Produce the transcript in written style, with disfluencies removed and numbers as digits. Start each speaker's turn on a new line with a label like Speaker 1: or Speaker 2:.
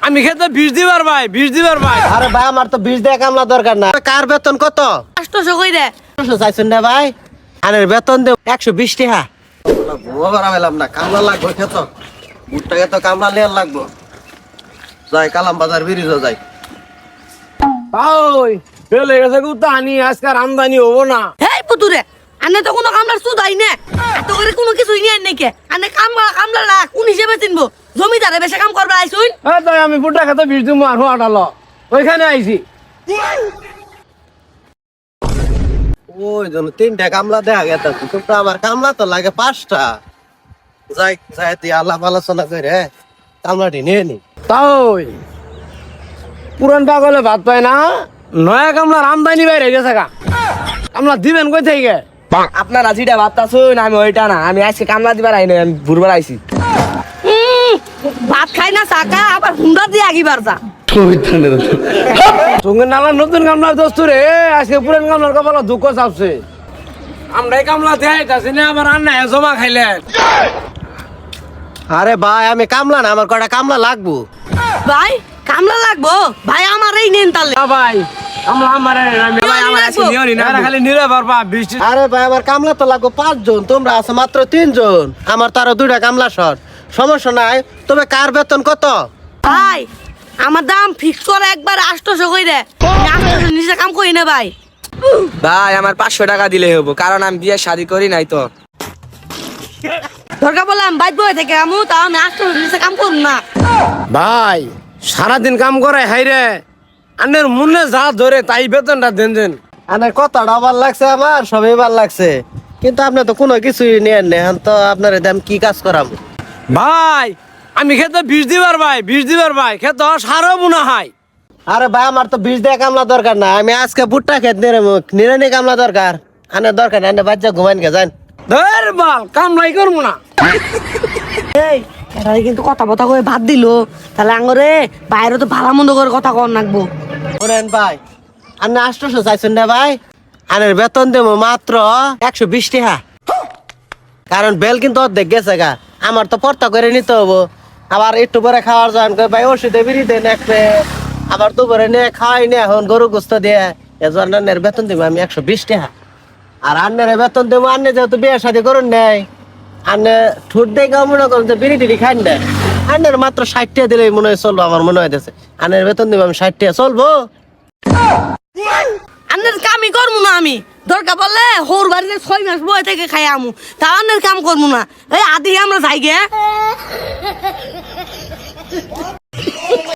Speaker 1: আমি খেতে 20 দিবার ভাই 20 দিবার ভাই।
Speaker 2: আরে ভাই আমার তো 20 টাকা কামলা দরকার না। কার বেতন কত?
Speaker 3: 800 কইরে
Speaker 2: 800 চাইছেন না ভাই? আনের বেতন দে 120 টাকা। ভুয়া করা পেলাম না, কামলা লাগবে খেত। বুটটাকে তো কামলা লেয়ার লাগবে। যাই কালাম বাজার ব্রিজে যাই।
Speaker 1: ওই ফেলে গেছে কুত্তা আনি আজকার আমদানি হবো না।
Speaker 3: এই পুতুরে আনে তো কোনো কামলার সুদ আই না এত করে কোনো কিছুই নিয়ে নাকি আনে কামলা কোন হিসেবে চিনবো জমিদারে বেশি কাম করবে আইছুন
Speaker 1: হ্যাঁ তাই আমি বুটটা খেতে 20 দিব আর হোয়াটালো ওইখানে আইছি।
Speaker 2: ওই জন্য 3টা কামলা দেখা গেছে। কিন্তু আমার কামলা তো লাগে 5টা। যাই যাই তুই আলাপ আলোচনা করে কামলাটি নিয়ে নি।
Speaker 1: তাই পুরান পাগলে ভাত পায় না, নয়া কামলার আমদানি বাইরে গেছে গা। কামলা দিবেন কই থেকে?
Speaker 4: আপনারা যেটা ভাবতাছুন আমি ওইটা না, আমি আজকে কামলা দিবার আইনি, আমি ভুরবার আইছি।
Speaker 3: ভাত খাই না চাকা আবার হুন্ডা দিয়ে আগিবার যা
Speaker 1: সঙ্গে নালার নতুন কামলার দোস্ত রে, আজকে পুরান কামলার কপালে দুঃখ চাপছে। আমরা এই কামলা দেখাইতাছি না আবার আন্না জমা খাইলেন।
Speaker 2: আরে ভাই আমি কামলা না, আমার কটা কামলা লাগবো।
Speaker 3: ভাই কামলা লাগবো ভাই আমার এই নেন তালে
Speaker 1: ভাই আমরা আমার
Speaker 4: ভাই আমার আজকে নিয়নি না,
Speaker 1: খালি নিরে পারবা 20
Speaker 2: আরে ভাই আমার কামলা তো লাগবো 5 জন, তোমরা আছে মাত্র 3 জন। আমার তো আরো 2টা কামলা শর্ট, সমস্যা নাই। তবে কার বেতন কত?
Speaker 3: ভাই আমার দাম ফিক্স করে একবার 800 কইরে 800 নিচে কাম করি না ভাই
Speaker 4: ভাই আমার 500 টাকা দিলেই হবো, কারণ আমি বিয়ে শাদী করি নাই তো।
Speaker 3: দরকার বললাম বাইক বই থেকে আমু তাও আমি 800 নিচে কাম করুন না
Speaker 1: ভাই সারাদিন কাম করে হাইরে আন্নের মনে যা ধরে তাই বেতনটা দেন দেন।
Speaker 2: আনের কথাটা ভাল লাগছে, আমার সবই ভাল লাগছে। কিন্তু আপনি তো কোনো কিছুই নেন না, তো আপনার দাম কি কাজ করাবো?
Speaker 1: ভাই আমি খেতে 20 দিবার ভাই 20 দিবার ভাই খেতে সারও মনে হয়।
Speaker 2: আরে ভাই আমার তো 20 টাকা কামলা দরকার না। আমি আজকে ভুট্টা খেত নিরানি কামলা দরকার। আনের দরকার না, আনের বাচ্চা ঘুমাইন গে যান।
Speaker 1: ধর বাল কামলাই করবো না।
Speaker 3: এই এরা কিন্তু কথা বথা করে ভাত দিল তাহলে আঙ্গরে বাইরে তো ভালো মন্দ করে কথা কর নাকবো
Speaker 2: শোনেন ভাই, আপনি 800 চাইছেন না ভাই? আনের বেতন দেবো মাত্র 120 টাকা। কারণ বেল কিন্তু অর্ধেক গেছে গা। আমার তো পর্তা করে নিতে হবো। আবার একটু পরে খাওয়ার যান ভাই, ওষুধে বিড়ি দেন একটা। আবার দুপুরে নিয়ে খাওয়াই নিয়ে এখন গরু গোস্ত দিয়ে এজন্য আন্নের বেতন দেবো আমি 120 টাকা। আর আন্নের বেতন দেবো, আন্নে যেহেতু বিয়ে শাদী করুন নেই, আন্নে ঠুট দেখে মনে করুন যে বিড়ি টিড়ি খান না। আন্নের মাত্র 60 টাকা দিলেই মনে হয় চলবো, আমার মনে হইতেছে। আন্নের বেতন দেবো আমি 60 টাকা, চলবো?
Speaker 3: আন্নের কামই করবো না আমি দরকার বললে হোর বাড়িতে 6 মাস বই থেকে খাই আমু তা আন্নের কাম করবো না এই আদি আমরা যাই গে